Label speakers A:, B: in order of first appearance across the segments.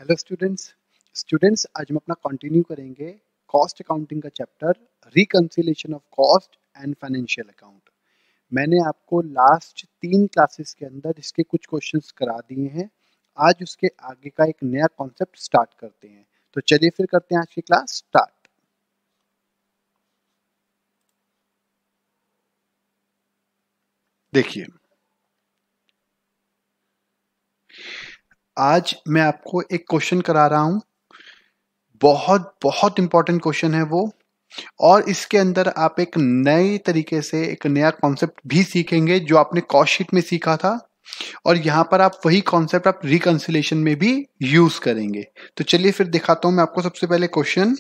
A: Hello students आज हम अपना कंटिन्यू करेंगे कॉस्ट अकाउंटिंग का chapter reconciliation of cost and financial account. मैंने आपको लास्ट 3 क्लासेस के अंदर इसके कुछ क्वेश्चंस करा दिए हैं। आज उसके आगे का एक नया कॉन्सेप्ट स्टार्ट करते हैं। तो चलिए फिर करते हैं आज की क्लास स्टार्ट। देखिए, आज मैं आपको एक क्वेश्चन करा रहा हूं। बहुत बहुत इंपॉर्टेंट क्वेश्चन है वो, और इसके अंदर आप एक नए तरीके से एक नया कॉन्सेप्ट भी सीखेंगे जो आपने कॉस्ट शीट में सीखा था, और यहां पर आप वही कॉन्सेप्ट आप रिकंसिलिएशन में भी यूज करेंगे। तो चलिए फिर दिखाता हूं मैं आपको। सबसे पहले क्वेश्चन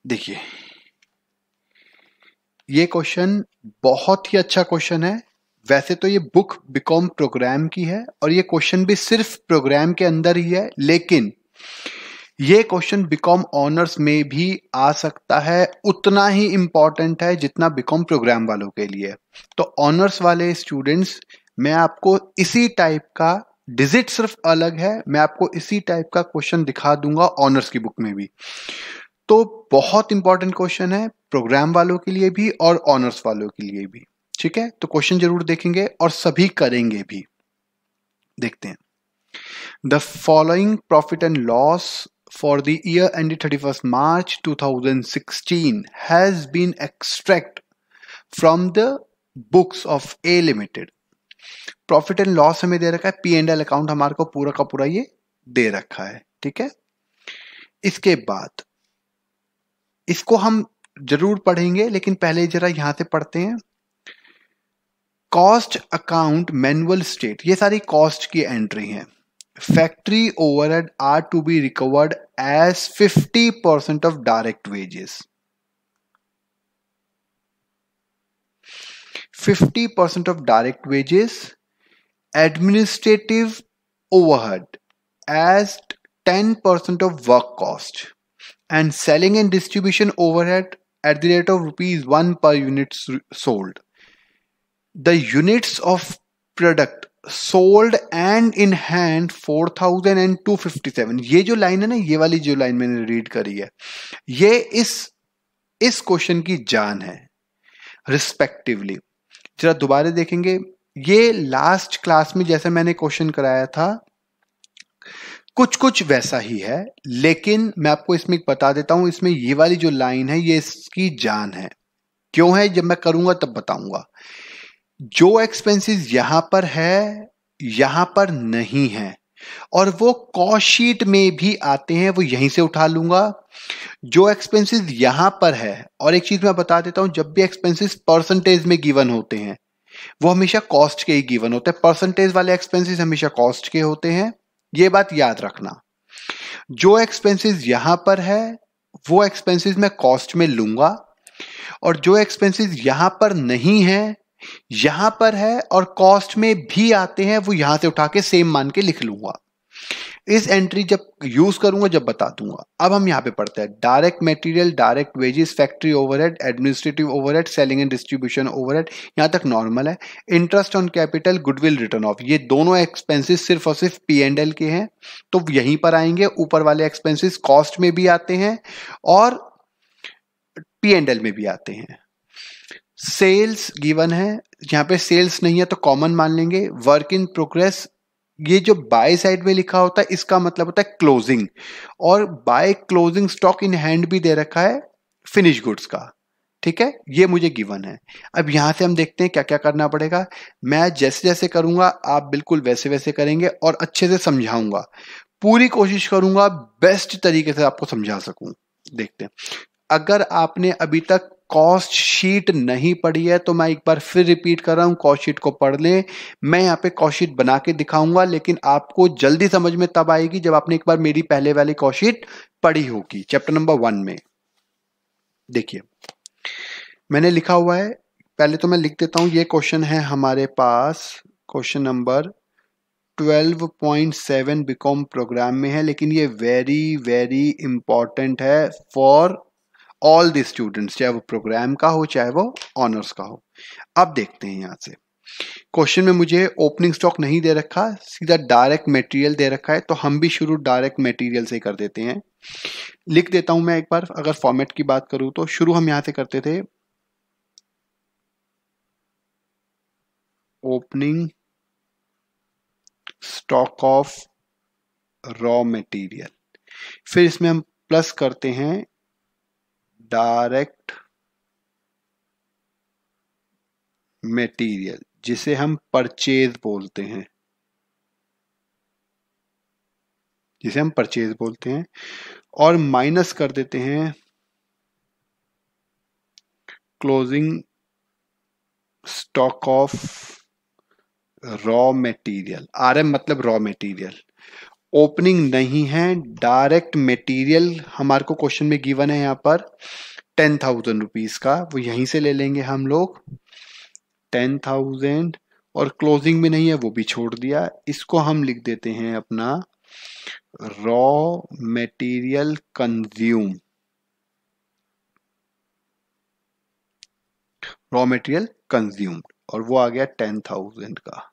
A: देखिए, ये क्वेश्चन बहुत ही अच्छा क्वेश्चन है। वैसे तो ये बुक बीकॉम प्रोग्राम की है और ये क्वेश्चन भी सिर्फ प्रोग्राम के अंदर ही है, लेकिन ये क्वेश्चन बीकॉम ऑनर्स में भी आ सकता है। उतना ही इंपॉर्टेंट है जितना बीकॉम प्रोग्राम वालों के लिए। तो ऑनर्स वाले स्टूडेंट्स, मैं आपको इसी टाइप का, डिजिट सिर्फ अलग है, मैं आपको इसी टाइप का क्वेश्चन दिखा दूंगा ऑनर्स की बुक में भी। तो बहुत इंपॉर्टेंट क्वेश्चन है प्रोग्राम वालों के लिए भी और ऑनर्स वालों के लिए भी। ठीक है, तो क्वेश्चन जरूर देखेंगे और सभी करेंगे भी। देखते हैं। The following profit and loss for the year ended 31st March 2016 has been extracted from the books of A Limited. Profit and loss हमें दे रखा है, पी एंड एल अकाउंट हमारे को पूरा का पूरा ये दे रखा है। ठीक है, इसके बाद इसको हम जरूर पढ़ेंगे, लेकिन पहले जरा यहां से पढ़ते हैं। कॉस्ट अकाउंट मैनुअल स्टेट, ये सारी कॉस्ट की एंट्री है। Factory overhead are to be recovered as 50% of direct wages. 50% of direct wages. Administrative overhead as 10% of work cost. And selling and distribution overhead at the rate of ₹1 per unit sold. The units of product sold and in hand 4257। ये जो line है ना, ये वाली जो line मैंने read करी है, ये इस क्वेश्चन की जान है रिस्पेक्टिवली। जरा दोबारा देखेंगे, ये लास्ट क्लास में जैसे मैंने क्वेश्चन कराया था कुछ कुछ वैसा ही है, लेकिन मैं आपको इसमें बता देता हूं, इसमें ये वाली जो लाइन है ये इसकी जान है। क्यों है, जब मैं करूंगा तब बताऊंगा। जो एक्सपेंसेस यहां पर है यहां पर नहीं है, और वो कॉस्ट शीट में भी आते हैं, वो यहीं से उठा लूंगा। जो एक्सपेंसेस यहां पर है, और एक चीज मैं बता देता हूं, जब भी एक्सपेंसेस परसेंटेज में गिवन होते हैं वो हमेशा कॉस्ट के ही गिवन होते हैं। परसेंटेज वाले एक्सपेंसेस हमेशा कॉस्ट के होते हैं, ये बात याद रखना। जो एक्सपेंसेस यहां पर है वो एक्सपेंसेस मैं कॉस्ट में लूंगा, और जो एक्सपेंसेस यहां पर नहीं है यहां पर है और कॉस्ट में भी आते हैं, वो यहां से उठा के सेम मान के लिख लूंगा। इस एंट्री जब यूज करूंगा जब बता दूंगा। अब हम यहां पे पढ़ते हैं। Direct material, direct wages, factory overhead, administrative overhead, selling and distribution overhead, यहां तक नॉर्मल है। Interest on capital, goodwill return of, ये दोनों एक्सपेंसेस सिर्फ और सिर्फ पी एंड एल के हैं, तो यहीं पर आएंगे। ऊपर वाले एक्सपेंसेस कॉस्ट में भी आते हैं और पी एंड एल में भी आते हैं। सेल्स गिवन है, यहां पे सेल्स नहीं है तो कॉमन मान लेंगे। वर्क इन प्रोग्रेस, ये जो बाय साइड में लिखा होता है इसका मतलब होता है क्लोजिंग, और by closing stock in hand भी दे रखा है फिनिश गुड्स का। ठीक है, ये मुझे गिवन है। अब यहां से हम देखते हैं क्या क्या करना पड़ेगा। मैं जैसे जैसे करूंगा आप बिल्कुल वैसे वैसे करेंगे, और अच्छे से समझाऊंगा। पूरी कोशिश करूंगा बेस्ट तरीके से आपको समझा सकूं। देखते हैं, अगर आपने अभी तक कॉस्ट शीट नहीं पढ़ी है तो मैं एक बार फिर रिपीट कर रहा हूं, कॉस्ट शीट को पढ़ लें। मैं यहां पे कॉस्ट शीट बना के दिखाऊंगा, लेकिन आपको जल्दी समझ में तब आएगी जब आपने एक बार मेरी पहले वाली कॉस्ट शीट पढ़ी होगी, चैप्टर नंबर 1 में। देखिए, मैंने लिखा हुआ है, पहले तो मैं लिख देता हूं। ये क्वेश्चन है हमारे पास, क्वेश्चन नंबर 12.7 बीकॉम प्रोग्राम में है, लेकिन ये वेरी वेरी इंपॉर्टेंट है फॉर ऑल द स्टूडेंट्स, चाहे वो प्रोग्राम का हो चाहे वो ऑनर्स का हो। अब देखते हैं यहां से, क्वेश्चन में मुझे ओपनिंग स्टॉक नहीं दे रखा, सीधा डायरेक्ट मटेरियल दे रखा है, तो हम भी शुरू डायरेक्ट मटेरियल से कर देते हैं। लिख देता हूं मैं एक बार, अगर फॉर्मेट की बात करूं तो शुरू हम यहां से करते थे opening stock of raw material, फिर इसमें हम प्लस करते हैं डायरेक्ट मटेरियल, जिसे हम परचेज बोलते हैं, और माइनस कर देते हैं closing stock of raw material. RM मतलब रॉ मटेरियल, ओपनिंग नहीं है, डायरेक्ट मटेरियल हमारे को क्वेश्चन में गिवन है यहाँ पर 10,000 रुपीज का, वो यहीं से ले लेंगे हम लोग 10,000, और क्लोजिंग में नहीं है वो भी छोड़ दिया। इसको हम लिख देते हैं अपना रॉ मटेरियल कंज्यूम, और वो आ गया 10,000 का।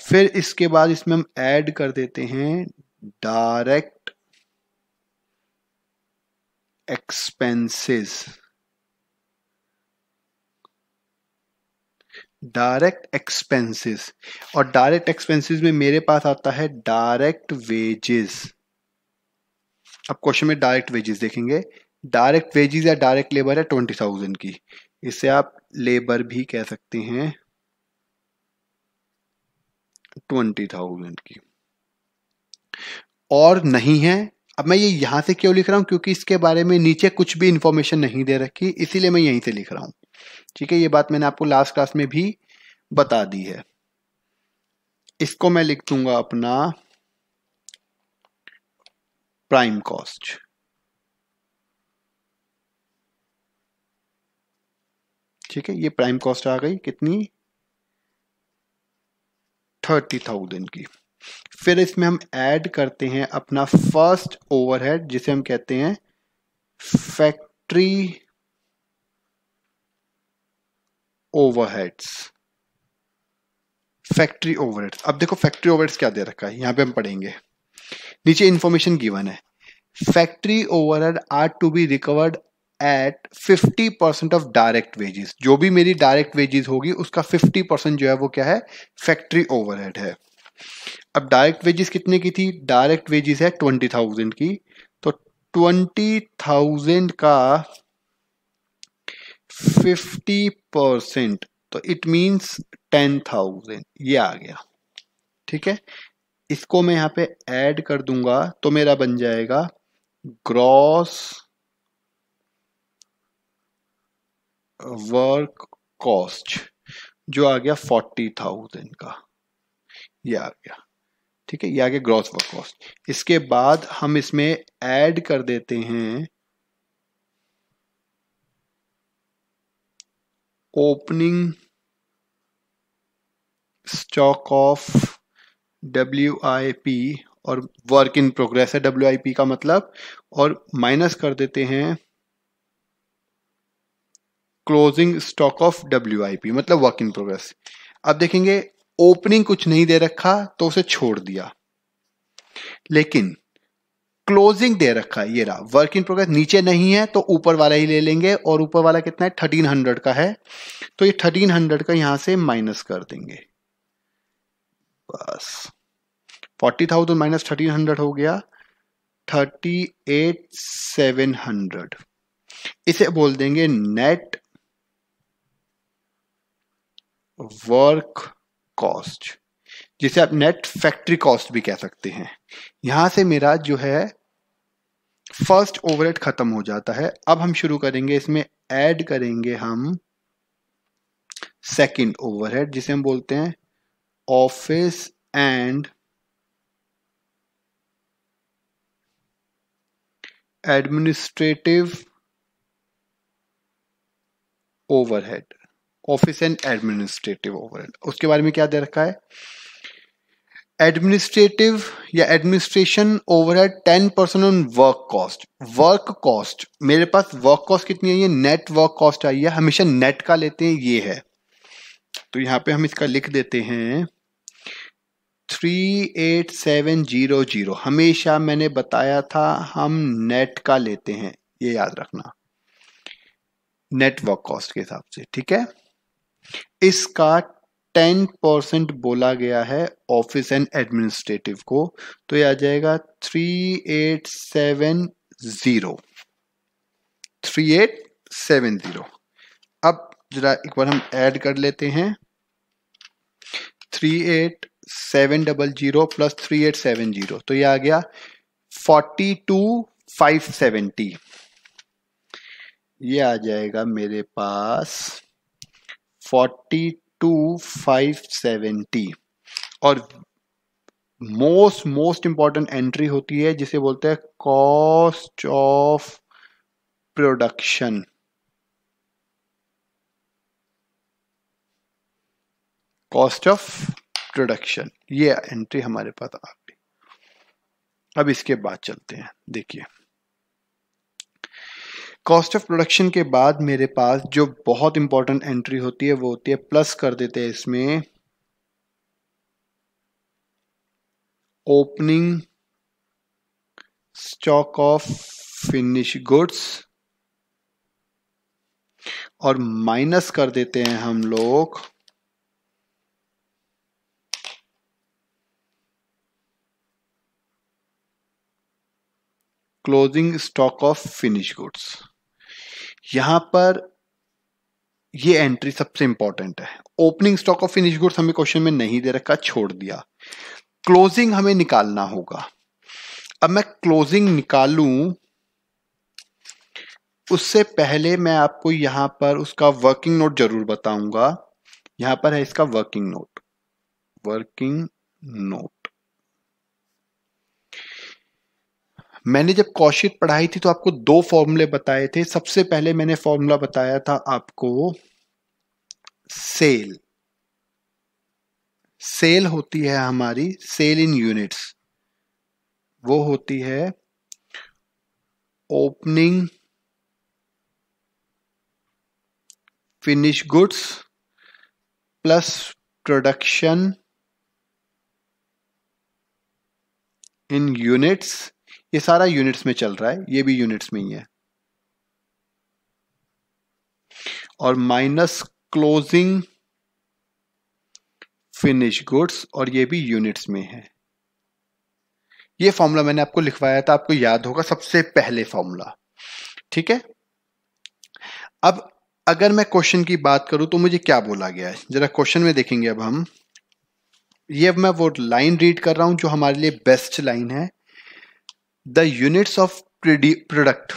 A: फिर इसके बाद इसमें हम ऐड कर देते हैं डायरेक्ट एक्सपेंसेस, और डायरेक्ट एक्सपेंसेस में मेरे पास आता है डायरेक्ट वेजेस। अब क्वेश्चन में डायरेक्ट वेजेस देखेंगे, डायरेक्ट वेजेस या डायरेक्ट लेबर है 20,000 की, इसे आप लेबर भी कह सकते हैं 20,000 की, और नहीं है। अब मैं ये यहां से क्यों लिख रहा हूं, क्योंकि इसके बारे में नीचे कुछ भी इंफॉर्मेशन नहीं दे रखी, इसीलिए मैं यहीं से लिख रहा हूं। ठीक है, ये बात मैंने आपको लास्ट क्लास में भी बता दी है। इसको मैं लिख दूंगा अपना प्राइम कॉस्ट। ठीक है, ये प्राइम कॉस्ट आ गई कितनी, 30,000 की। फिर इसमें हम ऐड करते हैं अपना फर्स्ट ओवरहेड, जिसे हम कहते हैं फैक्ट्री ओवरहेड्स। अब देखो फैक्ट्री ओवरहेड्स क्या दे रखा है, यहां पे हम पढ़ेंगे, नीचे इंफॉर्मेशन गिवन है, factory overhead are to be recovered at 50% of direct wages. जो भी मेरी डायरेक्ट वेजेस होगी उसका 50% जो है वो क्या है, फैक्ट्री ओवरहेड है। अब डायरेक्ट वेजेस कितने की थी, डायरेक्ट वेजेस है 20,000 की, तो 20,000 का 50%, तो इट मींस 10,000, ये आ गया। ठीक है, इसको मैं यहां पे ऐड कर दूंगा तो मेरा बन जाएगा ग्रॉस वर्क कॉस्ट, जो आ गया 40,000 का, ये आ गया। ठीक है, ये आ गया ग्रॉस वर्क कॉस्ट। इसके बाद हम इसमें ऐड कर देते हैं ओपनिंग स्टॉक ऑफ WIP, और वर्क इन प्रोग्रेस है WIP का मतलब, और माइनस कर देते हैं क्लोजिंग स्टॉक ऑफ WIP मतलब वर्क इन प्रोग्रेस। अब देखेंगे ओपनिंग कुछ नहीं दे रखा तो उसे छोड़ दिया, लेकिन क्लोजिंग दे रखा है, ये रहा वर्क इन प्रोग्रेस, नीचे नहीं है तो ऊपर वाला ही ले लेंगे, और ऊपर वाला कितना है 1300 का है, तो ये 1300 का यहां से माइनस कर देंगे, बस 40,000 माइनस 1300 हो गया 38,700। इसे बोल देंगे नेट वर्क कॉस्ट, जिसे आप नेट फैक्ट्री कॉस्ट भी कह सकते हैं। यहां से मेरा जो है फर्स्ट ओवरहेड खत्म हो जाता है। अब हम शुरू करेंगे, इसमें ऐड करेंगे हम सेकंड ओवरहेड, जिसे हम बोलते हैं office and administrative overhead, office and administrative overhead. उसके बारे में क्या दे रखा है, एडमिनिस्ट्रेटिव या administration overhead 10% on work cost. Work cost मेरे पास वर्क कॉस्ट कितनी है, ये नेट वर्क कॉस्ट आई है, हमेशा नेट का लेते हैं, ये है तो यहाँ पे हम इसका लिख देते हैं 38700। हमेशा मैंने बताया था हम नेट का लेते हैं, ये याद रखना, नेटवर्क कॉस्ट के हिसाब से, ठीक है। इसका 10% बोला गया है ऑफिस एंड एडमिनिस्ट्रेटिव को, तो ये आ जाएगा 3870। अब जरा एक बार हम ऐड कर लेते हैं, 38700 प्लस 3870, तो ये आ गया 42570। ये आ जाएगा मेरे पास 42570। और मोस्ट इंपॉर्टेंट एंट्री होती है जिसे बोलते हैं cost of production. Cost of production, ये एंट्री हमारे पास आ गई। अब इसके बाद चलते हैं, देखिए कॉस्ट ऑफ प्रोडक्शन के बाद मेरे पास जो बहुत इंपॉर्टेंट एंट्री होती है वो होती है, प्लस कर देते हैं इसमें opening stock of finish goods, और माइनस कर देते हैं हम लोग closing stock of finish goods. यहां पर ये एंट्री सबसे इंपॉर्टेंट है। Opening stock of finish goods हमें क्वेश्चन में नहीं दे रखा, छोड़ दिया। क्लोजिंग हमें निकालना होगा। अब मैं क्लोजिंग निकालूं उससे पहले मैं आपको यहां पर उसका वर्किंग नोट जरूर बताऊंगा। यहां पर है इसका वर्किंग नोट। वर्किंग नोट मैंने जब कॉस्ट पढ़ाई थी तो आपको दो फॉर्मूले बताए थे। सबसे पहले मैंने फॉर्मूला बताया था आपको सेल। सेल होती है हमारी, सेल इन यूनिट्स, वो होती है opening finish goods plus production in units. ये सारा यूनिट्स में चल रहा है, ये भी यूनिट्स में ही है, और माइनस क्लोजिंग फिनिश गुड्स, और ये भी यूनिट्स में है। ये फॉर्मूला मैंने आपको लिखवाया था, आपको याद होगा, सबसे पहले फॉर्मूला, ठीक है। अब अगर मैं क्वेश्चन की बात करूं तो मुझे क्या बोला गया है, जरा क्वेश्चन में देखेंगे। अब हम अब मैं वो लाइन रीड कर रहा हूं जो हमारे लिए बेस्ट लाइन है। The units of product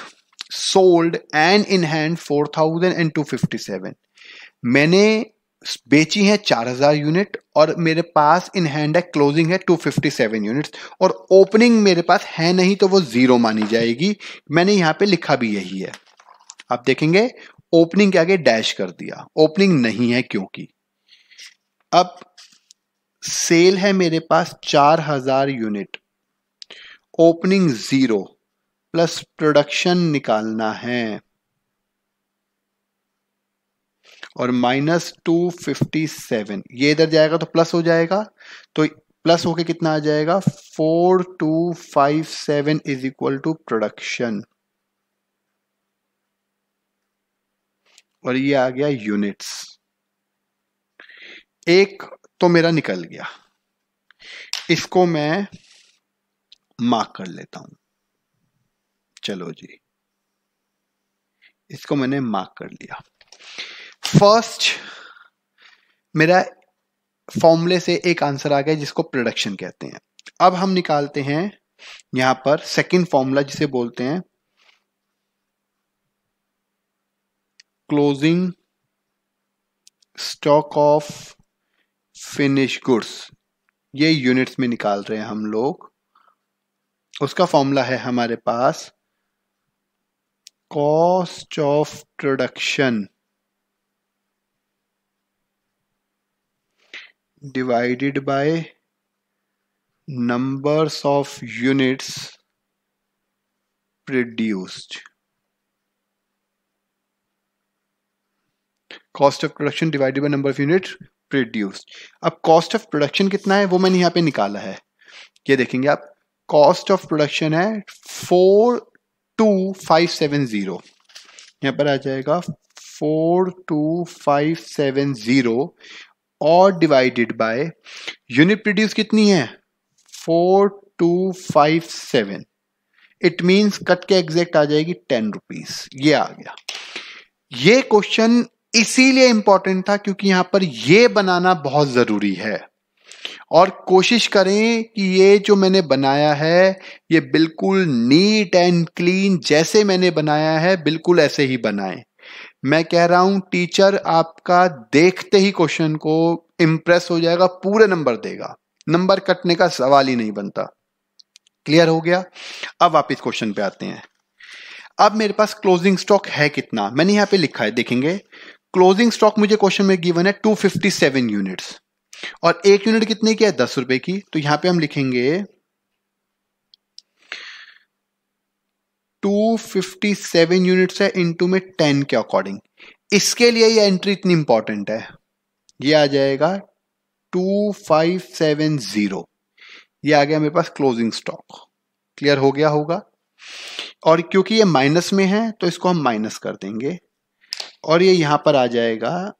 A: sold and in hand 4257। मैंने बेची है 4000 यूनिट और मेरे पास इन हैंड है, क्लोजिंग है 257 यूनिट्स, और ओपनिंग मेरे पास है नहीं तो वो जीरो मानी जाएगी। मैंने यहां पे लिखा भी यही है। आप देखेंगे ओपनिंग के आगे डैश कर दिया, ओपनिंग नहीं है क्योंकि। अब सेल है मेरे पास 4000 unit, opening zero, plus production निकालना है, और माइनस 257। ये इधर जाएगा तो प्लस हो जाएगा, तो प्लस होके कितना आ जाएगा 4257 इज इक्वल टू प्रोडक्शन, और ये आ गया यूनिट्स। एक तो मेरा निकल गया, इसको मैं मार्क कर लेता हूं। चलो जी, इसको मैंने मार्क कर लिया। फर्स्ट मेरा फॉर्मूले से एक आंसर आ गया जिसको प्रोडक्शन कहते हैं। अब हम निकालते हैं यहां पर सेकंड फॉर्मूला जिसे बोलते हैं closing stock of finish goods. ये यूनिट्स में निकाल रहे हैं हम लोग। उसका फॉर्मूला है हमारे पास cost of production divided by numbers of units produced. Cost of production divided by number of unit produced. अब कॉस्ट ऑफ प्रोडक्शन कितना है वो मैंने यहाँ पे निकाला है, ये देखेंगे आप, कॉस्ट ऑफ प्रोडक्शन है 42570, यहाँ पर आ जाएगा 42570 और डिवाइडेड बाय यूनिट प्रोड्यूस कितनी है 4257, इट मींस कट के एग्जैक्ट आ जाएगी 10 रुपीज। ये आ गया। ये क्वेश्चन इसीलिए इंपॉर्टेंट था क्योंकि यहां पर ये बनाना बहुत जरूरी है, और कोशिश करें कि ये जो मैंने बनाया है ये बिल्कुल नीट एंड क्लीन जैसे मैंने बनाया है बिल्कुल ऐसे ही बनाएं। मैं कह रहा हूं टीचर आपका देखते ही क्वेश्चन को इंप्रेस हो जाएगा, पूरे नंबर देगा, नंबर कटने का सवाल ही नहीं बनता। क्लियर हो गया। अब वापिस क्वेश्चन पे आते हैं। अब मेरे पास क्लोजिंग स्टॉक है कितना, मैंने यहां पे लिखा है, देखेंगे क्लोजिंग स्टॉक मुझे क्वेश्चन में गिवन है 257 यूनिट्स, और एक यूनिट कितने की है 10 रुपए की, तो यहां पे हम लिखेंगे 257 यूनिट्स है इंटू में 10 के अकॉर्डिंग। इसके लिए ये एंट्री इतनी इंपॉर्टेंट है, ये आ जाएगा 2570, ये आ गया मेरे पास क्लोजिंग स्टॉक। क्लियर हो गया होगा। और क्योंकि ये माइनस में है तो इसको हम माइनस कर देंगे, और ये यहां पर आ जाएगा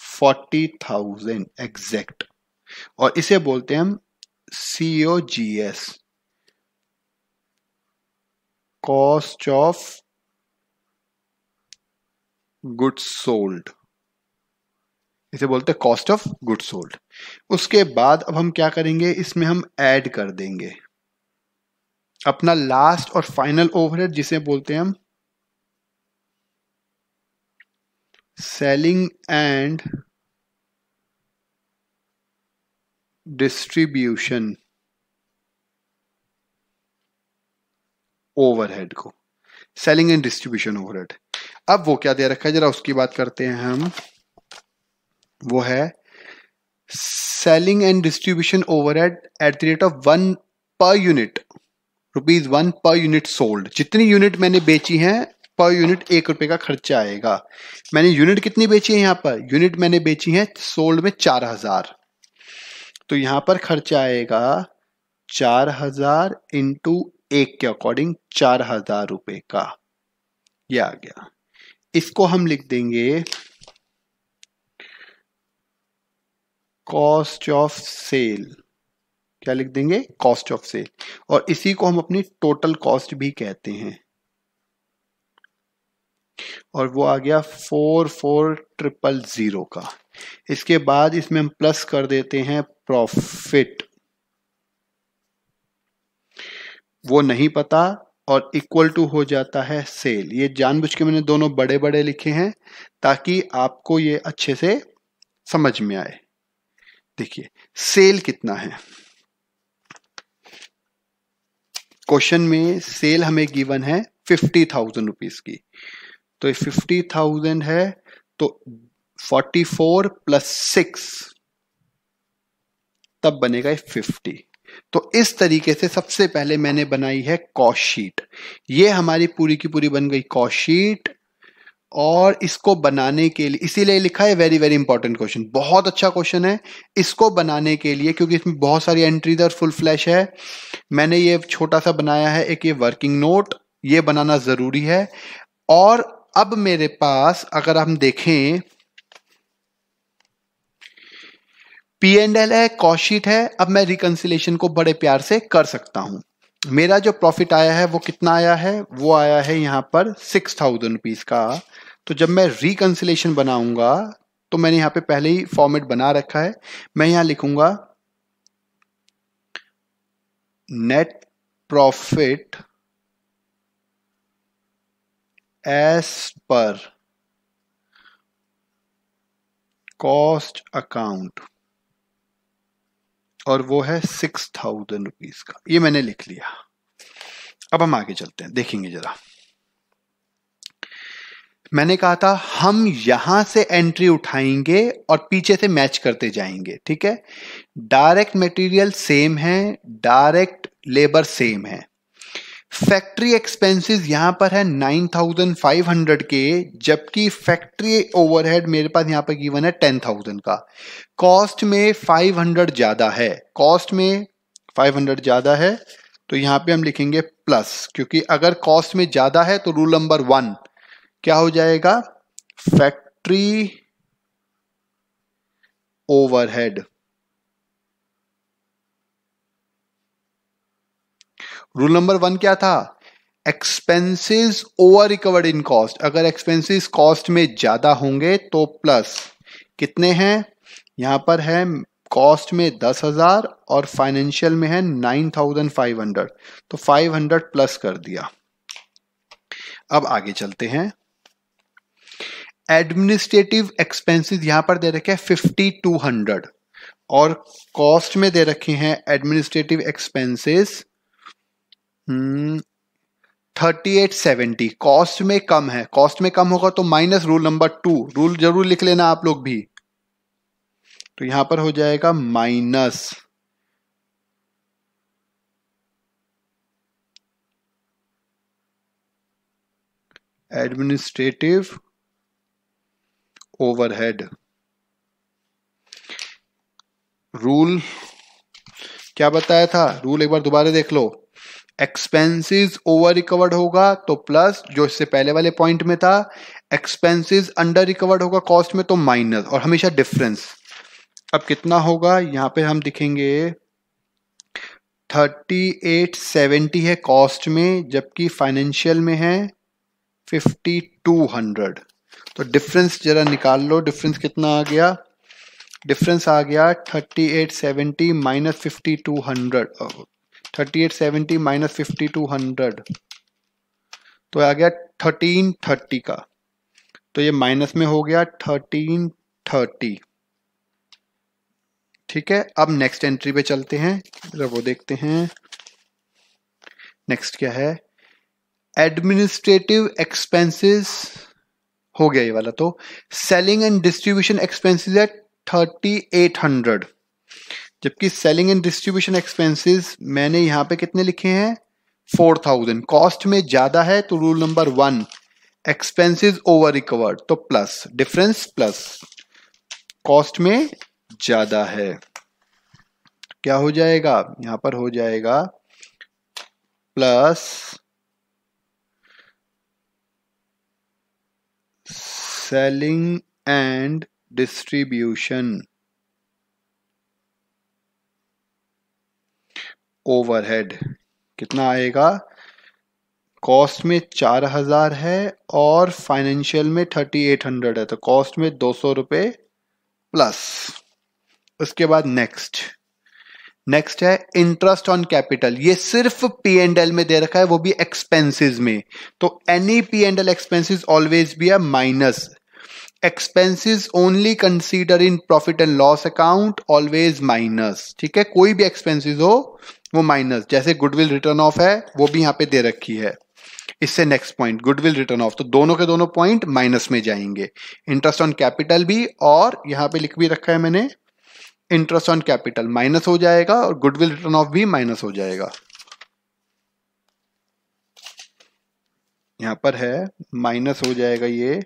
A: 40,000 एग्जैक्ट, और इसे बोलते हैं हम COGS, cost of goods sold, इसे बोलते हैं कॉस्ट ऑफ गुड्स सोल्ड। उसके बाद अब हम क्या करेंगे, इसमें हम ऐड कर देंगे अपना लास्ट और फाइनल ओवरहेड जिसे बोलते हैं हम सेलिंग एंड डिस्ट्रीब्यूशन ओवरहेड को, सेलिंग एंड डिस्ट्रीब्यूशन ओवरहेड। अब वो क्या दे रखा है जरा उसकी बात करते हैं हम, वो है selling and distribution overhead at the rate of 1 per unit, ₹1 per unit sold. जितनी यूनिट मैंने बेची हैं पर यूनिट 1 रुपए का खर्चा आएगा। मैंने यूनिट कितनी बेची है, यहां पर यूनिट मैंने बेची है सोल्ड में 4000, तो यहां पर खर्चा आएगा 4000 इंटू 1 के अकॉर्डिंग 4000 रुपए का, ये आ गया। इसको हम लिख देंगे कॉस्ट ऑफ सेल, क्या लिख देंगे कॉस्ट ऑफ सेल, और इसी को हम अपनी टोटल कॉस्ट भी कहते हैं, और वो आ गया 44,000 का। इसके बाद इसमें हम प्लस कर देते हैं प्रॉफिट, वो नहीं पता, और इक्वल टू हो जाता है सेल। ये जानबूझ के मैंने दोनों बड़े बड़े लिखे हैं ताकि आपको ये अच्छे से समझ में आए। देखिए सेल कितना है, क्वेश्चन में सेल हमें गिवन है 50,000 रुपीज की, तो 50,000 है तो 44 प्लस 6 तब बनेगा 50। तो इस तरीके से सबसे पहले मैंने बनाई है कॉस्ट शीट, ये हमारी पूरी की पूरी बन गई कॉस्ट शीट। और इसको बनाने के लिए इसीलिए लिखा है वेरी वेरी इंपॉर्टेंट क्वेश्चन, बहुत अच्छा क्वेश्चन है। इसको बनाने के लिए क्योंकि इसमें बहुत सारी एंट्रीज और फुल फ्लैश है, मैंने ये छोटा सा बनाया है एक ये वर्किंग नोट, ये बनाना जरूरी है। और अब मेरे पास अगर हम देखें P&L है, कॉस्ट शीट है, अब मैं रिकंसिलेशन को बड़े प्यार से कर सकता हूं। मेरा जो प्रॉफिट आया है वो कितना आया है, वो आया है यहां पर 6,000 रुपीज का। तो जब मैं रिकंसिलेशन बनाऊंगा तो मैंने यहां पे पहले ही फॉर्मेट बना रखा है, मैं यहां लिखूंगा net profit as per cost account, और वो है 6,000 रुपीज का, ये मैंने लिख लिया। अब हम आगे चलते हैं, देखेंगे जरा। मैंने कहा था हम यहां से एंट्री उठाएंगे और पीछे से मैच करते जाएंगे, ठीक है। डायरेक्ट मटेरियल सेम है, डायरेक्ट लेबर सेम है, फैक्ट्री एक्सपेंसेस यहां पर है 9500 के, जबकि फैक्ट्री ओवरहेड मेरे पास यहां पर गिवन है 10,000 का। कॉस्ट में 500 ज्यादा है, कॉस्ट में 500 ज्यादा है, तो यहां पे हम लिखेंगे प्लस, क्योंकि अगर कॉस्ट में ज्यादा है तो रूल नंबर 1 क्या हो जाएगा, फैक्ट्री ओवरहेड। रूल नंबर 1 क्या था, expenses over recovered in cost. अगर एक्सपेंसेस कॉस्ट में ज्यादा होंगे तो प्लस, कितने हैं यहां पर है, कॉस्ट में 10,000 और फाइनेंशियल में है 9,500, तो 500 प्लस कर दिया। अब आगे चलते हैं। एडमिनिस्ट्रेटिव एक्सपेंसेस यहां पर दे रखे हैं 5200 और कॉस्ट में दे रखे हैं एडमिनिस्ट्रेटिव एक्सपेंसेस 3870। कॉस्ट में कम है, कॉस्ट में कम होगा तो माइनस रूल नंबर 2, रूल जरूर लिख लेना आप लोग भी। तो यहां पर हो जाएगा माइनस एडमिनिस्ट्रेटिव ओवरहेड। रूल क्या बताया था, रूल एक बार दोबारा देख लो। एक्सपेंसेस ओवर रिकवर्ड होगा तो प्लस, जो इससे पहले वाले पॉइंट में था। एक्सपेंसेस अंडर रिकवर्ड होगा कॉस्ट में तो माइनस, और हमेशा डिफरेंस। अब कितना होगा, यहां पे हम दिखेंगे 3870 है कॉस्ट में, जबकि फाइनेंशियल में है 5200। तो डिफरेंस जरा निकाल लो, डिफरेंस कितना आ गया, डिफरेंस आ गया 3870 माइनस 5200, 3870 माइनस 5200 तो आ गया 1330 का, तो ये माइनस में हो गया 1330। ठीक है, अब नेक्स्ट एंट्री पे चलते हैं, जरा वो देखते हैं नेक्स्ट क्या है। एडमिनिस्ट्रेटिव एक्सपेंसेस हो गया ये वाला, तो सेलिंग एंड डिस्ट्रीब्यूशन एक्सपेंसेस है 3800, जबकि सेलिंग एंड डिस्ट्रीब्यूशन एक्सपेंसेस मैंने यहां पे कितने लिखे हैं 4000। कॉस्ट में ज्यादा है तो rule number 1 expenses over recovered, तो प्लस, डिफरेंस प्लस, कॉस्ट में ज्यादा है, क्या हो जाएगा यहां पर हो जाएगा plus selling and distribution overhead. कितना आएगा, कॉस्ट में 4000 है और फाइनेंशियल में 3800 है, तो कॉस्ट में 200 रुपए प्लस। उसके बाद नेक्स्ट है इंटरेस्ट ऑन कैपिटल। ये सिर्फ पी एंड एल में दे रखा है, वो भी एक्सपेंसेस में, तो any P and L expenses always be a minus. Expenses only consider in profit and loss account, always minus. ठीक है, कोई भी एक्सपेंसेस हो वो माइनस, जैसे गुडविल रिटर्न ऑफ है वो भी यहां पे दे रखी है। इससे next point goodwill return of, तो दोनों के दोनों पॉइंट माइनस में जाएंगे। इंटरेस्ट ऑन कैपिटल भी, और यहां पे लिख भी रखा है मैंने, इंटरेस्ट ऑन कैपिटल माइनस हो जाएगा और गुडविल रिटर्न ऑफ भी माइनस हो जाएगा। यहां पर है माइनस हो जाएगा ये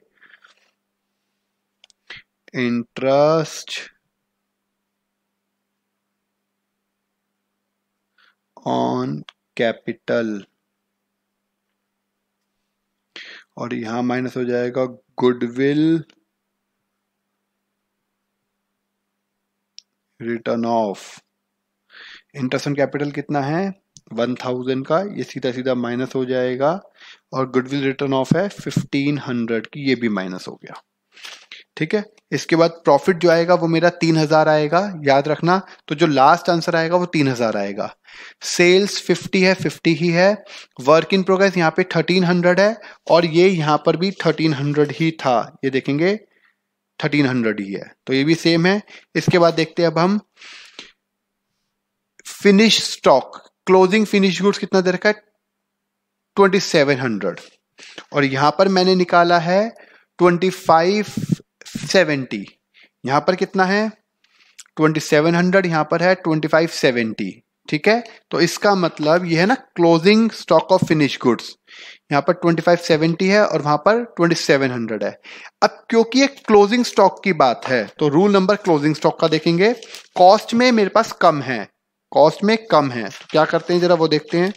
A: इंटरेस्ट ऑन कैपिटल, और यहां माइनस हो जाएगा goodwill return of. Interest on capital कितना है 1000 का, ये सीधा सीधा माइनस हो जाएगा, और गुडविल रिटर्न ऑफ है 1500 की, ये भी माइनस हो गया। ठीक है, इसके बाद प्रॉफिट जो आएगा वो मेरा 3000 आएगा, याद रखना। तो जो लास्ट आंसर आएगा वो 3000 आएगा। सेल्स 50 है, 50 ही है। वर्क इन प्रोग्रेस यहाँ पे 1300 है, और ये यहाँ पर भी 1300 ही था, ये देखेंगे 1300 ही है, तो ये भी सेम है। इसके बाद देखते हैं अब हम finish stock, closing finish goods कितना दे रखा है 2700, और यहां पर मैंने निकाला है 2570। यहां पर कितना है 2700, यहां पर है 2570। ठीक है, तो इसका मतलब ये है ना closing stock of finish goods, यहाँ पर 2570 है और वहां पर 2700 है। अब क्योंकि ये क्लोजिंग स्टॉक की बात है तो रूल नंबर क्लोजिंग स्टॉक का देखेंगे। कॉस्ट में मेरे पास कम है, कॉस्ट में कम है, तो क्या करते हैं जरा वो देखते हैं।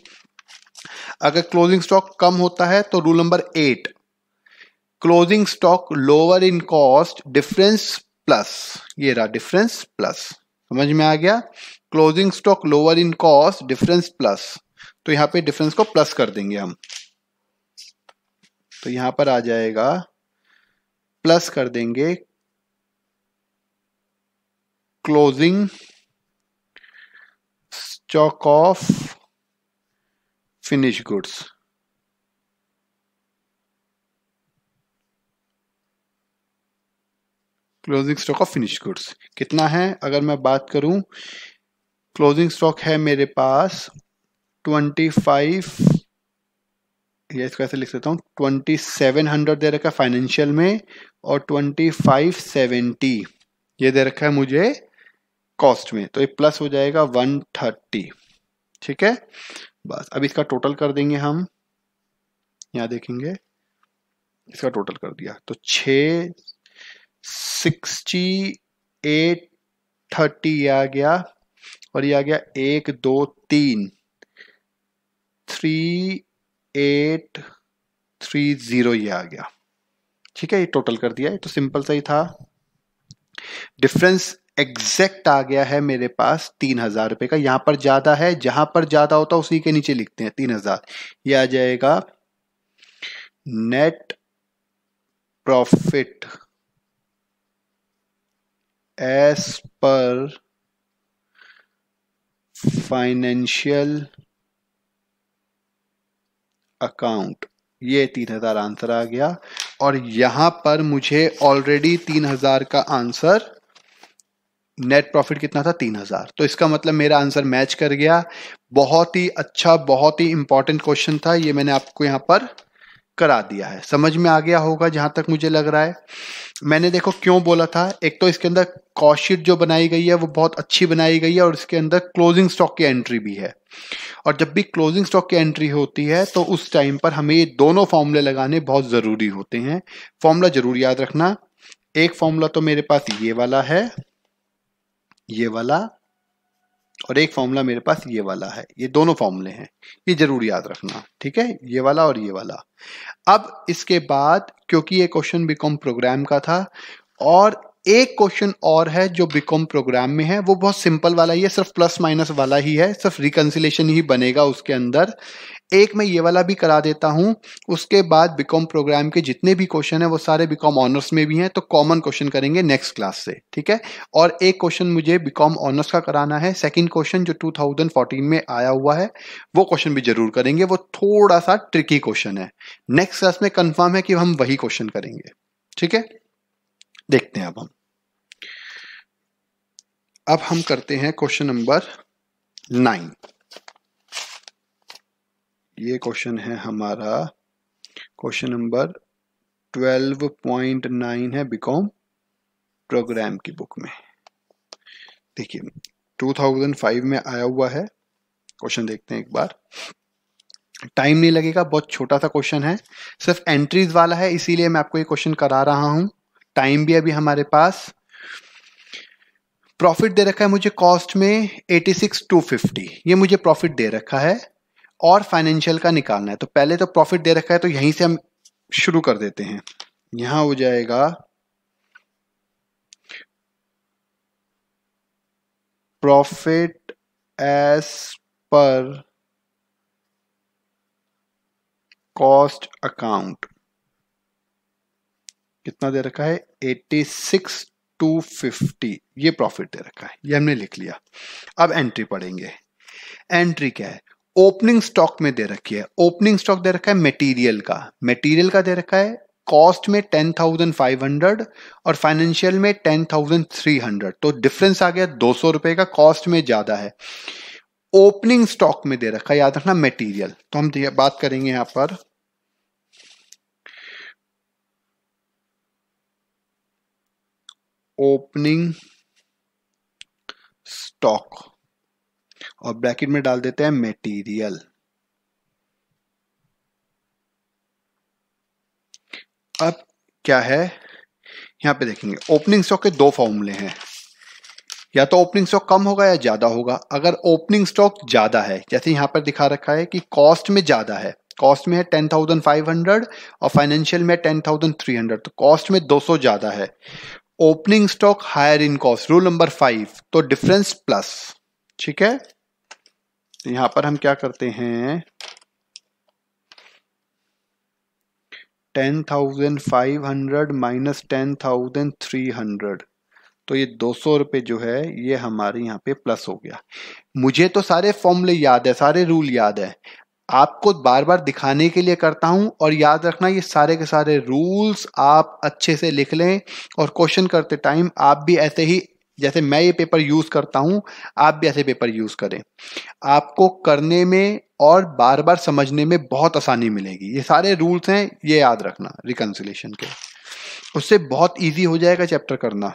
A: अगर क्लोजिंग स्टॉक कम होता है तो rule number 8, closing stock lower in cost difference plus, ये रहा डिफरेंस प्लस, समझ में आ गया। Closing stock lower in cost difference plus, तो यहां पे डिफरेंस को प्लस कर देंगे हम, तो यहां पर आ जाएगा प्लस कर देंगे closing stock of finish goods. Closing stock of finish goods कितना है, अगर मैं बात करूं, क्लोजिंग स्टॉक है मेरे पास 25, ये इसको ऐसे लिख सकता हूं, 2700 दे रखा है फाइनेंशियल में और 2570 ये दे रखा है मुझे कॉस्ट में, तो ये प्लस हो जाएगा 130। ठीक है, बस अब इसका टोटल कर देंगे हम, यहां देखेंगे इसका टोटल कर दिया तो 6830 ये आ गया, और ये आ गया 1 2 3 3830 ये आ गया। ठीक है, ये टोटल कर दिया है, तो सिंपल सा ही था। डिफरेंस एग्जैक्ट आ गया है मेरे पास 3000 रुपए का, यहां पर ज्यादा है, जहां पर ज्यादा होता है उसी के नीचे लिखते हैं 3000, ये आ जाएगा net profit as per financial account, ये 3000 आंसर आ गया, और यहां पर मुझे ऑलरेडी 3000 का आंसर, नेट प्रॉफिट कितना था 3000, तो इसका मतलब मेरा आंसर मैच कर गया। बहुत ही अच्छा, बहुत ही इंपॉर्टेंट क्वेश्चन था ये, मैंने आपको यहां पर करा दिया है, समझ में आ गया होगा जहां तक मुझे लग रहा है। मैंने देखो क्यों बोला था, एक तो इसके अंदर कॉस्ट शीट जो बनाई गई है वो बहुत अच्छी बनाई गई है, और इसके अंदर क्लोजिंग स्टॉक की एंट्री भी है, और जब भी क्लोजिंग स्टॉक की एंट्री होती है तो उस टाइम पर हमें ये दोनों फॉर्मूले लगाने बहुत जरूरी होते हैं। फॉर्मूला जरूर याद रखना, एक फॉर्मूला तो मेरे पास ये वाला है, ये वाला, और एक फॉर्मूला मेरे पास ये वाला है, ये दोनों फॉर्मूले हैं, ये जरूर याद रखना। ठीक है, ये वाला और ये वाला। अब इसके बाद क्योंकि ये क्वेश्चन बीकॉम प्रोग्राम का था, और एक क्वेश्चन और है जो बीकॉम प्रोग्राम में है, वो बहुत सिंपल वाला ही है, सिर्फ प्लस माइनस वाला ही है, सिर्फ रिकंसिलेशन ही बनेगा उसके अंदर। एक मैं ये वाला भी करा देता हूं, उसके बाद बीकॉम प्रोग्राम के जितने भी क्वेश्चन है वो सारे बीकॉम ऑनर्स में भी हैं, तो कॉमन क्वेश्चन करेंगे नेक्स्ट क्लास से। ठीक है, और एक क्वेश्चन मुझे बीकॉम ऑनर्स का कराना है, सेकंड क्वेश्चन जो 2014 में आया हुआ है, वो क्वेश्चन भी जरूर करेंगे, वो थोड़ा सा ट्रिकी क्वेश्चन है, नेक्स्ट क्लास में कंफर्म है कि हम वही क्वेश्चन करेंगे। ठीक है, देखते हैं अब हम करते हैं क्वेश्चन नंबर 9। ये क्वेश्चन है हमारा क्वेश्चन नंबर 12.9 है बीकॉम प्रोग्राम की बुक में। देखिए 2005 में आया हुआ है क्वेश्चन, देखते हैं एक बार, टाइम नहीं लगेगा, बहुत छोटा सा क्वेश्चन है, सिर्फ एंट्रीज वाला है, इसीलिए मैं आपको ये क्वेश्चन करा रहा हूं। टाइम भी अभी हमारे पास, प्रॉफिट दे रखा है मुझे कॉस्ट में 86,250, ये मुझे प्रॉफिट दे रखा है, और फाइनेंशियल का निकालना है, तो पहले तो प्रॉफिट दे रखा है तो यहीं से हम शुरू कर देते हैं। यहां हो जाएगा profit as per cost account, कितना दे रखा है 86,250, ये प्रॉफिट दे रखा है, ये हमने लिख लिया। अब एंट्री पढ़ेंगे। एंट्री क्या है, ओपनिंग स्टॉक में दे रखी है, ओपनिंग स्टॉक दे रखा है मटेरियल का, मटेरियल का दे रखा है कॉस्ट में 10,500 और फाइनेंशियल में 10,300, तो डिफरेंस आ गया 200 रुपए का, कॉस्ट में ज्यादा है। ओपनिंग स्टॉक में दे रखा है, याद रखना मटेरियल, तो हम बात करेंगे यहां पर ओपनिंग स्टॉक, और ब्रैकेट में डाल देते हैं मटेरियल। अब क्या है, यहां पे देखेंगे ओपनिंग स्टॉक के दो फॉर्मूले हैं, या तो ओपनिंग स्टॉक कम होगा या ज्यादा होगा। अगर ओपनिंग स्टॉक ज्यादा है, जैसे यहां पर दिखा रखा है कि कॉस्ट में ज्यादा है, कॉस्ट में है 10,500 और फाइनेंशियल में 10,300, तो कॉस्ट में 200 ज्यादा है। Opening stock higher in cost, rule number 5, तो डिफरेंस प्लस। ठीक है, तो यहां पर हम क्या करते हैं, 10,500 माइनस 10,300, तो ये 200 रुपए जो है ये हमारे यहाँ पे प्लस हो गया। मुझे तो सारे फॉर्मूले याद है, सारे रूल याद है, आपको बार बार दिखाने के लिए करता हूं। और याद रखना ये सारे के सारे रूल्स आप अच्छे से लिख लें, और क्वेश्चन करते टाइम आप भी ऐसे ही, जैसे मैं ये पेपर यूज करता हूं, आप भी ऐसे पेपर यूज करें। आपको करने में और बार बार समझने में बहुत आसानी मिलेगी। ये सारे रूल्स हैं, ये याद रखना रिकंसिलेशन के, उससे बहुत इजी हो जाएगा चैप्टर करना।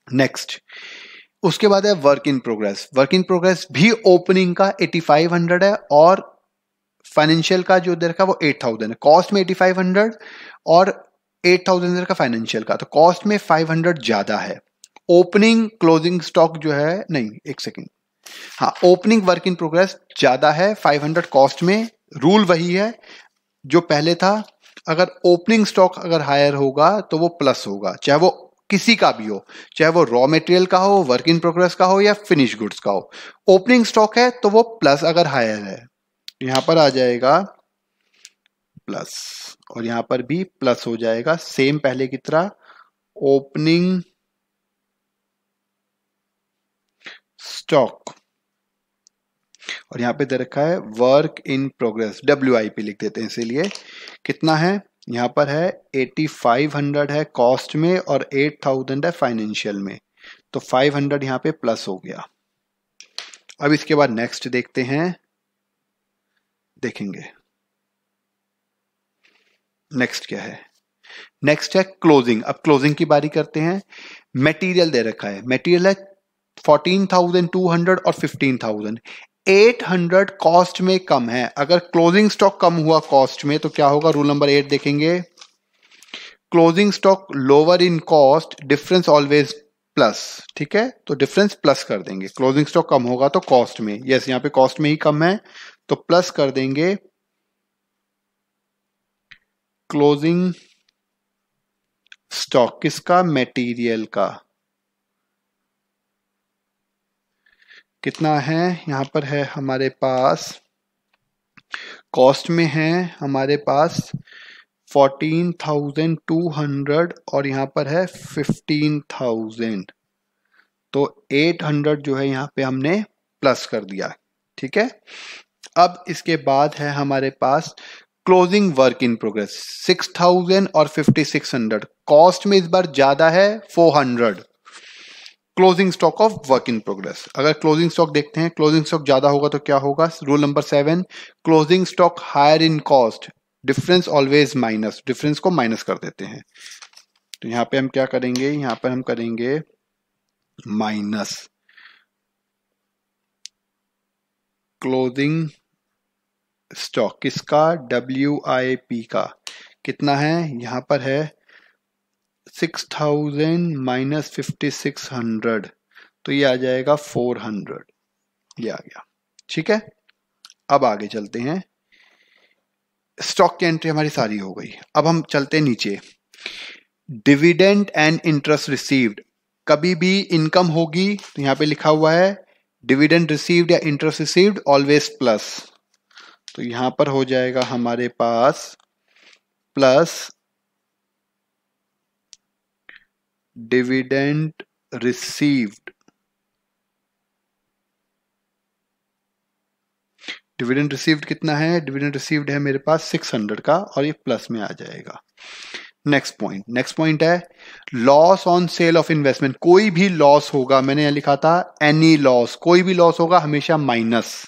A: नेक्स्ट, उसके बाद है work in progress. Work in progress भी ओपनिंग का 8500 है और फाइनेंशियल का जो देखा वो 8000 है। कॉस्ट में 8500 और 8000 का फाइनेंशियल का, तो कॉस्ट में 500 ज्यादा है। ओपनिंग क्लोजिंग स्टॉक जो है, नहीं एक सेकेंड, हाँ ओपनिंग वर्क इन प्रोग्रेस ज्यादा है 500 कॉस्ट में, रूल वही है जो पहले था। अगर ओपनिंग स्टॉक अगर हायर होगा तो वो प्लस होगा, चाहे वो किसी का भी हो, चाहे वो रॉ मटेरियल का हो, वर्क इन प्रोग्रेस का हो या फिनिश गुड्स का हो। ओपनिंग स्टॉक है तो वो प्लस अगर हायर है, यहां पर आ जाएगा प्लस, और यहां पर भी प्लस हो जाएगा सेम पहले की तरह। ओपनिंग स्टॉक, और यहां पे दे रखा है वर्क इन प्रोग्रेस, WIP लिख देते हैं, इसीलिए कितना है, यहां पर है 8500 है कॉस्ट में और 8000 है फाइनेंशियल में, तो 500 यहां पे प्लस हो गया। अब इसके बाद नेक्स्ट देखते हैं, देखेंगे नेक्स्ट क्या है। नेक्स्ट है क्लोजिंग। अब क्लोजिंग की बारी करते हैं। मटेरियल दे रखा है, मटेरियल है 14,200 और 15,000, 800 कॉस्ट में कम है। अगर क्लोजिंग स्टॉक कम हुआ कॉस्ट में तो क्या होगा, रूल नंबर 8 देखेंगे, closing stock lower in cost, difference always plus. ठीक है, तो डिफरेंस प्लस कर देंगे। क्लोजिंग स्टॉक कम होगा तो कॉस्ट में, यस यहां पे कॉस्ट में ही कम है तो प्लस कर देंगे। क्लोजिंग स्टॉक किसका, मटेरियल का, कितना है, यहां पर है हमारे पास, कॉस्ट में है हमारे पास 14,200 और यहां पर है 15,000, तो 800 जो है यहां पे हमने प्लस कर दिया। ठीक है, अब इसके बाद है हमारे पास क्लोजिंग वर्क इन प्रोग्रेस 6,000 और 5,600, कॉस्ट में इस बार ज्यादा है 400, closing stock of work in progress. अगर क्लोजिंग स्टॉक देखते हैं, क्लोजिंग स्टॉक ज्यादा होगा तो क्या होगा, rule number 7, closing stock higher in cost, difference always minus, difference को माइनस कर देते हैं। तो यहां पे हम क्या करेंगे, यहां पर हम करेंगे माइनस क्लोजिंग स्टॉक किसका, WIP का, कितना है, यहां पर है 6,000 माइनस 5,600, तो ये आ जाएगा 400, ये आ गया। ठीक है, अब आगे चलते हैं। स्टॉक की एंट्री हमारी सारी हो गई। अब हम चलते हैं नीचे, डिविडेंड एंड इंटरेस्ट रिसीव्ड। कभी भी इनकम होगी तो यहां पे लिखा हुआ है डिविडेंड रिसीव्ड या इंटरेस्ट रिसीव्ड ऑलवेज प्लस, तो यहां पर हो जाएगा हमारे पास plus dividend received. Dividend received कितना है, डिविडेंड रिसीव्ड है मेरे पास 600 का और ये प्लस में आ जाएगा। नेक्स्ट पॉइंट है loss on sale of investment. कोई भी लॉस होगा, मैंने यहां लिखा था एनी लॉस, कोई भी लॉस होगा हमेशा माइनस,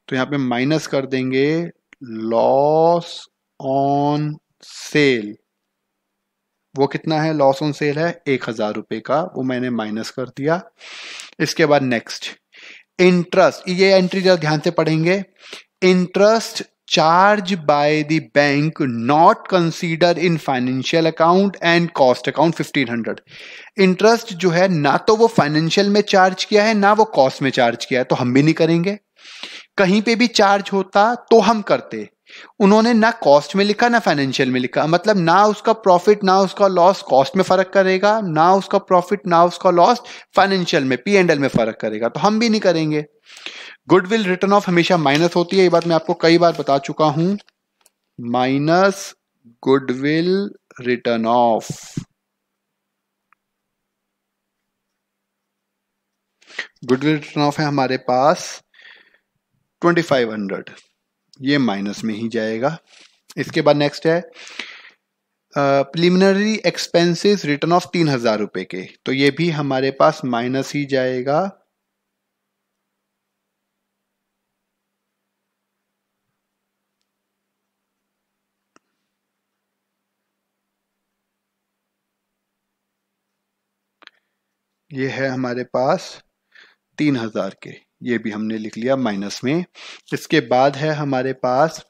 A: तो यहां पे माइनस कर देंगे लॉस ऑन सेल। वो कितना है, लॉस ऑन सेल है 1,000 रुपए का, वो मैंने माइनस कर दिया। इसके बाद नेक्स्ट इंटरेस्ट, ये एंट्री जरा ध्यान से पढ़ेंगे। Interest charge by the bank not consider in financial account and cost account 1500। Interest जो है ना तो वो फाइनेंशियल में चार्ज किया है ना वो कॉस्ट में चार्ज किया है, तो हम भी नहीं करेंगे। कहीं पे भी चार्ज होता तो हम करते, उन्होंने ना कॉस्ट में लिखा ना फाइनेंशियल में लिखा, मतलब ना उसका प्रॉफिट ना उसका लॉस कॉस्ट में फर्क करेगा, ना उसका प्रॉफिट ना उसका लॉस फाइनेंशियल में P&L में फर्क करेगा, तो हम भी नहीं करेंगे। गुडविल रिटर्न ऑफ हमेशा माइनस होती है, ये बात मैं आपको कई बार बता चुका हूं। Minus goodwill return of, goodwill return of है हमारे पास 2500, ये माइनस में ही जाएगा। इसके बाद नेक्स्ट है प्रिलिमिनरी एक्सपेंसेस रिटर्न ऑफ 3000 रुपए के, तो ये भी हमारे पास माइनस ही जाएगा। ये है हमारे पास 3000 के, ये भी हमने लिख लिया माइनस में। इसके बाद है हमारे पास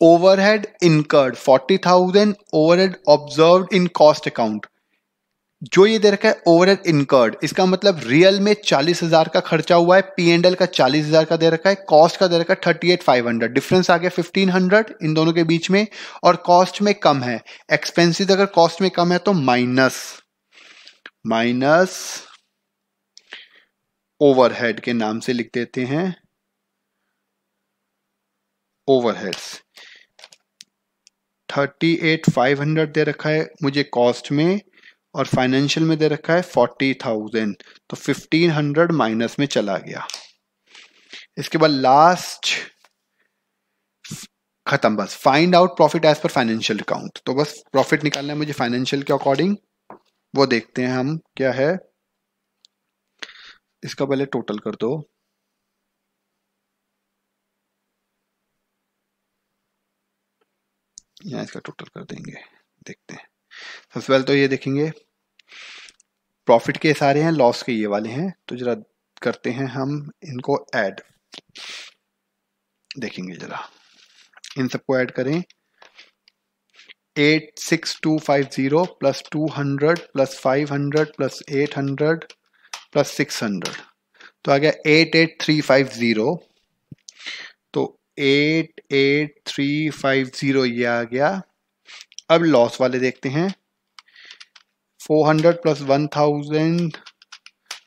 A: overhead incurred 40,000, overhead observed in cost account. जो ये दे रखा है ओवरहेड इनकर्ड, इसका मतलब रियल में 40,000 का खर्चा हुआ है, P&L का 40,000 का दे रखा है, कॉस्ट का दे रखा है 38,500, डिफरेंस आ गया 1500 इन दोनों के बीच में, और कॉस्ट में कम है। एक्सपेंसेस अगर कॉस्ट में कम है तो माइनस ओवरहेड के नाम से लिख देते हैं, ओवरहेड्स 38,500 दे रखा है मुझे कॉस्ट में, और फाइनेंशियल में दे रखा है 40,000, तो 1500 माइनस में चला गया। इसके बाद लास्ट खत्म, बस find out profit as per financial account, तो बस प्रॉफिट निकालना है मुझे फाइनेंशियल के अकॉर्डिंग, वो देखते हैं हम क्या है। इसका पहले टोटल कर दो, यहां इसका टोटल कर देंगे, देखते हैं। सबसे पहले तो ये देखेंगे प्रॉफिट के सारे हैं, लॉस के ये वाले हैं, तो जरा करते हैं हम इनको ऐड, देखेंगे जरा इन सबको ऐड करें। 86250 प्लस 200 प्लस 500 प्लस 800 प्लस 600, तो आ गया 88350, तो 88350 ये आ गया। अब लॉस वाले देखते हैं, 400 प्लस 1000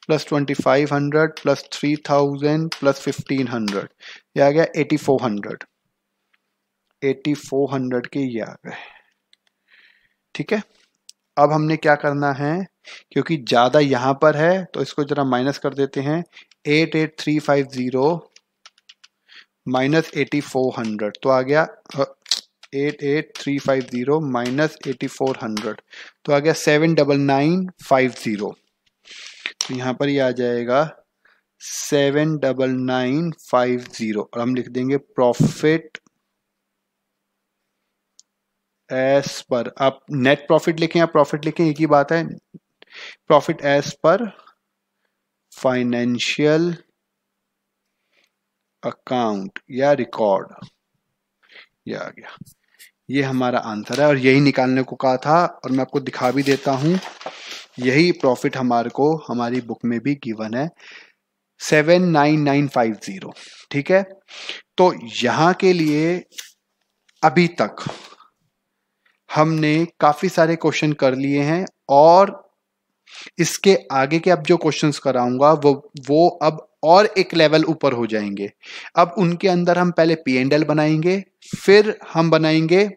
A: प्लस 2500 प्लस 3000 प्लस 1500, ये आ गया 8400 के ये आ गए। ठीक है, अब हमने क्या करना है, क्योंकि ज्यादा यहां पर है तो इसको जरा माइनस कर देते हैं। 88350 माइनस 8400, तो आ गया 88350 माइनस 8400, तो आ गया 79950, तो यहां पर ये आ जाएगा 79950, और हम लिख देंगे प्रॉफिट एज पर, आप नेट प्रॉफिट लिखें या प्रॉफिट लिखें एक ही बात है, profit as per financial account या रिकॉर्ड, ये आ गया। ये हमारा आंसर है और यही निकालने को कहा था, और मैं आपको दिखा भी देता हूं, यही प्रॉफिट हमारे को हमारी बुक में भी गिवन है 79950। ठीक है, तो यहां के लिए अभी तक हमने काफी सारे क्वेश्चन कर लिए हैं, और इसके आगे के अब जो क्वेश्चंस कराऊंगा वो अब और एक लेवल ऊपर हो जाएंगे। अब उनके अंदर हम पहले P&L बनाएंगे, फिर हम बनाएंगे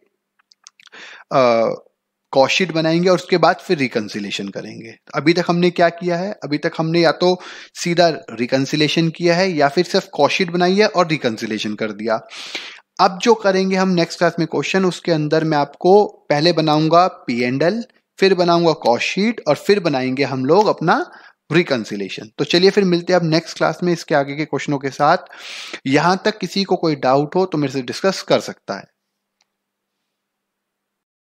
A: कॉस्ट शीट बनाएंगे, और उसके बाद फिर रिकंसिलेशन करेंगे। अभी तक हमने क्या किया है, अभी तक हमने या तो सीधा रिकंसिलेशन किया है या फिर सिर्फ कॉस्ट शीट बनाई है और रिकंसिलेशन कर दिया। अब जो करेंगे हम नेक्स्ट क्लास में क्वेश्चन, उसके अंदर मैं आपको पहले बनाऊंगा P&L, फिर बनाऊंगा कॉस्ट शीट, और फिर बनाएंगे हम लोग अपना रिकंसिलेशन। तो चलिए फिर मिलते हैं अब नेक्स्ट क्लास में इसके आगे के क्वेश्चनों के साथ। यहां तक किसी को कोई डाउट हो तो मेरे से डिस्कस कर सकता है।